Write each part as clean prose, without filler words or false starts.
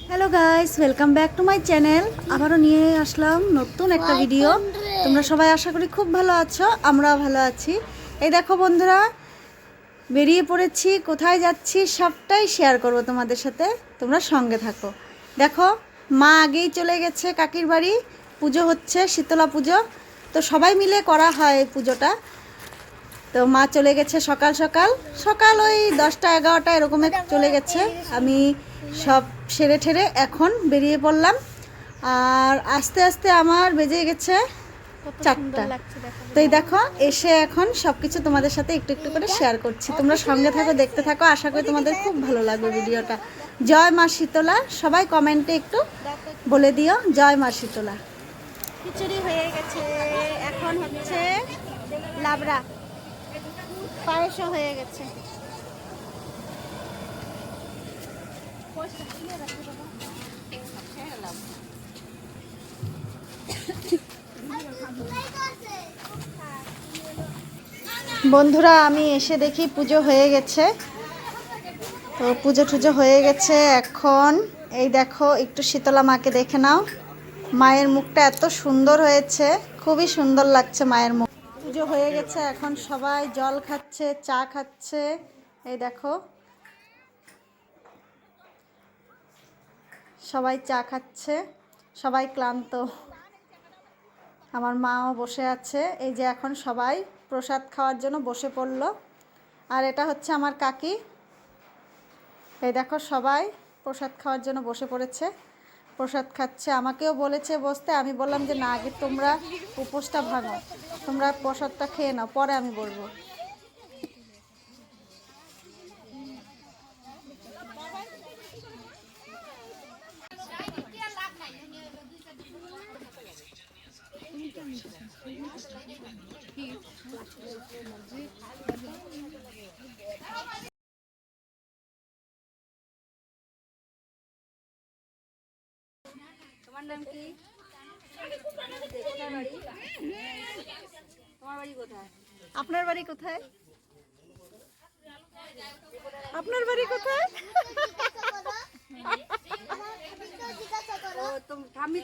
Hello guys, welcome back to my channel. আবারও নিয়ে আসলাম নতুন একটা ভিডিও। তোমরা সবাই আশা করি খুব ভালো আছো, আমরাও ভালো আছি। এই দেখো বন্ধুরা, বেরিয়ে পড়েছি, কোথায় যাচ্ছি সবটাই শেয়ার করব তোমাদের সাথে, তোমরা সঙ্গে থাকো। দেখো, মা আগেই চলে গেছে কাকির বাড়ি, পুজো হচ্ছে, শীতলা পুজো। তো সবাই মিলে করা হয় এই পুজোটা। তো মা চলে গেছে সকাল সকাল সকাল ওই 10টা 11টা এরকম চলে গেছে। আমি সব সেরে ঠেরে এখন বেরিয়ে পড়লাম। আর আস্তে আস্তে আমার বেজে গেছে 4টা। তো এই দেখো, এসে এখন সব কিছু তোমাদের সাথে একটু একটু করে শেয়ার করছি। তোমরা সঙ্গে থাকো, দেখতে থাকো, আশা করি তোমাদের খুব ভালো লাগবে ভিডিওটা। জয় মা শীতলা, সবাই কমেন্টে একটু বলে দিও জয় মা শীতলা। খিচুড়ি হয়ে গেছে, এখন হচ্ছে লাবড়া, পায়েসও হয়ে গেছে। বন্ধুরা, আমি এসে দেখি পুজো হয়ে গেছে। তো পুজো টুজো হয়ে গেছে। এখন এই দেখো, একটু শীতলা মাকে দেখে নাও। মায়ের মুখটা এত সুন্দর হয়েছে, খুবই সুন্দর লাগছে মায়ের মুখ। পুজো হয়ে গেছে, এখন সবাই জল খাচ্ছে, চা খাচ্ছে। এই দেখো, সবাই চা খাচ্ছে, সবাই ক্লান্ত। আমার মাও বসে আছে। এই যে এখন সবাই প্রসাদ খাওয়ার জন্য বসে পড়লো। আর এটা হচ্ছে আমার কাকি। এই দেখো, সবাই প্রসাদ খাওয়ার জন্য বসে পড়েছে, প্রসাদ খাচ্ছে। আমাকেও বলেছে বসতে, আমি বললাম যে না, আগে তোমরা উপোসটা ভাঙো, তোমরা প্রসাদটা খেয়ে নাও, পরে আমি বলবো। তোমার নাম কি? তোমার বাড়ি কোথায়? আপনার বাড়ি কোথায়? আপনার বাড়ি কোথায়?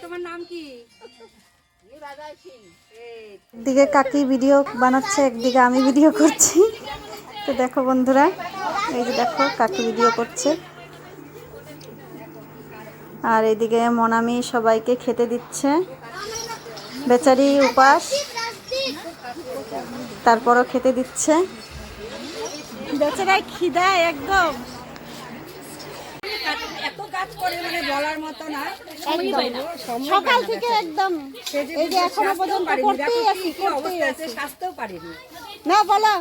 তোমার নাম কি? একদিকে কাকি ভিডিও বানাচ্ছে, একদিকে আমি ভিডিও করছি। তো দেখো বন্ধুরা, এই যে দেখো, কাকি ভিডিও করছে, আর এদিকে মনামি সবাইকে খেতে দিচ্ছে। বেচারি উপাস, তারপরও খেতে দিচ্ছে। বেচারাই খিদায় একদম, এত কাজ করে মানে বলার মতো না। সকাল থেকে একদম এই যে এখনো পর্যন্ত করতেই আছি, করতেই আছি, স্বাস্থ্যও পারিনি। না বলো।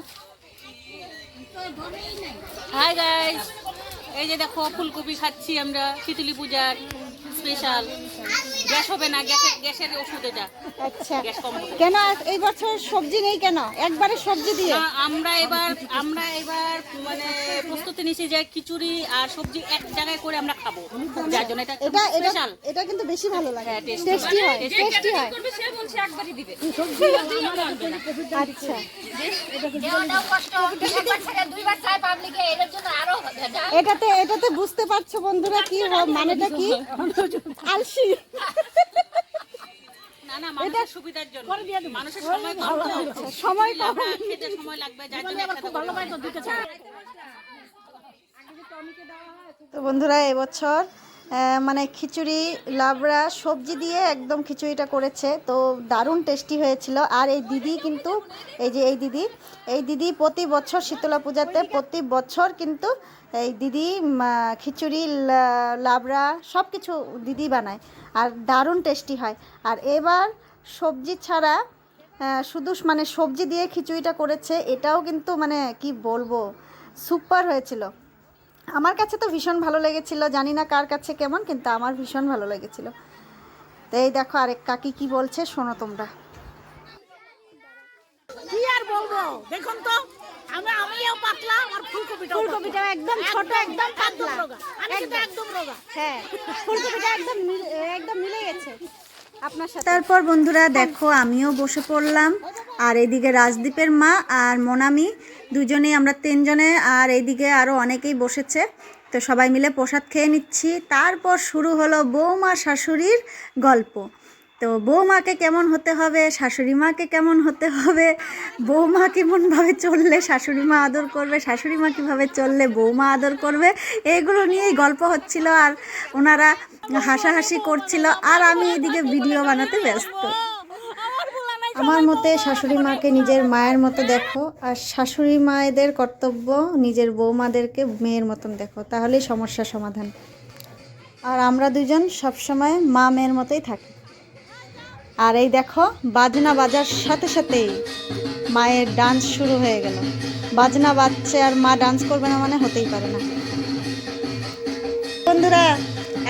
হাই গাইস, এই যে দেখো ফুলকপি খাচ্ছি আমরা, শীতলী পূজার স্পেশাল। গ্যাস হবে না, গ্যাসের ওষুধ এটা। আচ্ছা, গ্যাস কম হবে। কেন এই বছর সবজি নেই কেন? একবারে সবজি দিয়ে আমরা এবার মানে প্রস্তুতি নিয়েছি যে খিচুড়ি আর সবজি এক জায়গায় করে আমরা খাবো, যার জন্য এটা এটা স্পেশাল। এটা কিন্তু বেশি ভালো লাগে, হ্যাঁ, টেস্টি হয়, টেস্টি হয়। সে বলছে একবারই দিবে। আচ্ছা, এটাতে বুঝতে পারছো বন্ধুরা কি মানেটা কি? আলসি। না না, মানুষের সুবিধার জন্য, মানুষের সময় কম তো, সময় কম, খেতে সময় লাগবে, যার জন্য একসাথে ভালো হয় তো দুটো ছাড়া। তো বন্ধুরা, এবছর মানে খিচুড়ি লাবড়া সবজি দিয়ে একদম খিচুড়িটা করেছে, তো দারুণ টেস্টি হয়েছিল। আর এই দিদি কিন্তু, এই যে এই দিদি প্রতি বছর শীতলা পূজাতে প্রতি বছর কিন্তু এই দিদি খিচুড়ি লাবড়া সব কিছু দিদি বানায়, আর দারুণ টেস্টি হয়। আর এবার সবজি ছাড়া শুধু মানে সবজি দিয়ে খিচুড়িটা করেছে, এটাও কিন্তু মানে কি বলবো, সুপার হয়েছিল। আমার কাছে তো ভীষণ ভালো লেগেছিল, জানি না কার কাছে কেমন, কিন্তু আমার ভীষণ ভালো লেগেছিল। তো এই দেখো আরেক কাকি কি বলছে, শোনো তোমরা। কি আর বলবো, দেখুন তো, আমিও পাতলা, আর ফুলকপিটা একদম ছোট, একদম পাতলা, আমি কিন্তু একদম রোগা। হ্যাঁ, ফুলকপিটা একদম একদম মিলে গেছে। আপনার সাথে। তারপর বন্ধুরা দেখো আমিও বসে পড়লাম, আর এদিকে রাজদীপের মা আর মোনামি দুজনেই, আমরা তিনজনে, আর এইদিকে আরও অনেকেই বসেছে। তো সবাই মিলে প্রসাদ খেয়ে নিচ্ছি। তারপর শুরু হলো বৌমা শাশুড়ির গল্প। তো বৌমাকে কেমন হতে হবে, শাশুড়ি মাকে কেমন হতে হবে, বৌমা কেমনভাবে চললে শাশুড়ি মা আদর করবে, শাশুড়ি মা কীভাবে চললে বৌমা আদর করবে, এগুলো নিয়েই গল্প হচ্ছিল। আর ওনারা হাসাহাসি করছিল, আর আমি এদিকে ভিডিও বানাতে ব্যস্ত। আমার মতে শাশুড়ি মাকে নিজের মায়ের মতো দেখো, আর শাশুড়ি মায়েদের কর্তব্য নিজের বৌমাদেরকে মেয়ের মতন দেখো, তাহলেই সমস্যার সমাধান। আর আমরা দুজন সবসময় মা মেয়ের মতোই থাকি। আর এই দেখো বাজনা বাজার সাথে সাথেই মায়ের ডান্স শুরু হয়ে গেল। বাজনা বাজছে আর মা ডান্স করবে না, মানে হতেই পারে না। বন্ধুরা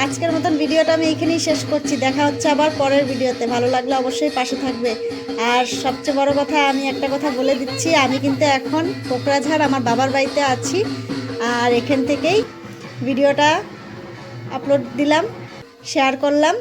আজকের মতন ভিডিওটা আমি এইখানেই শেষ করছি। দেখা হচ্ছে আবার পরের ভিডিওতে। ভালো লাগলে অবশ্যই পাশে থাকবে। আর সবচেয়ে বড় কথা, আমি একটা কথা বলে দিচ্ছি, আমি কিন্তু এখন কোকরাঝাড় আমার বাবার বাড়িতে আছি। আর এখান থেকেই ভিডিওটা আপলোড দিলাম, শেয়ার করলাম।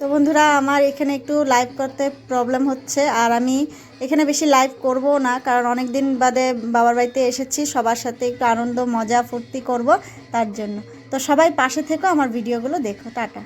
তো বন্ধুরা আমার এখানে একটু লাইভ করতে প্রবলেম হচ্ছে, আর আমি এখানে বেশি লাইভ করব না, কারণ অনেক দিন বাদে বাবার বাড়িতে এসেছি, সবার সাথে একটু আনন্দ মজা ফুর্তি করব, তার জন্য। তো সবাই পাশে থেকো, আমার ভিডিওগুলো দেখো। টাটা।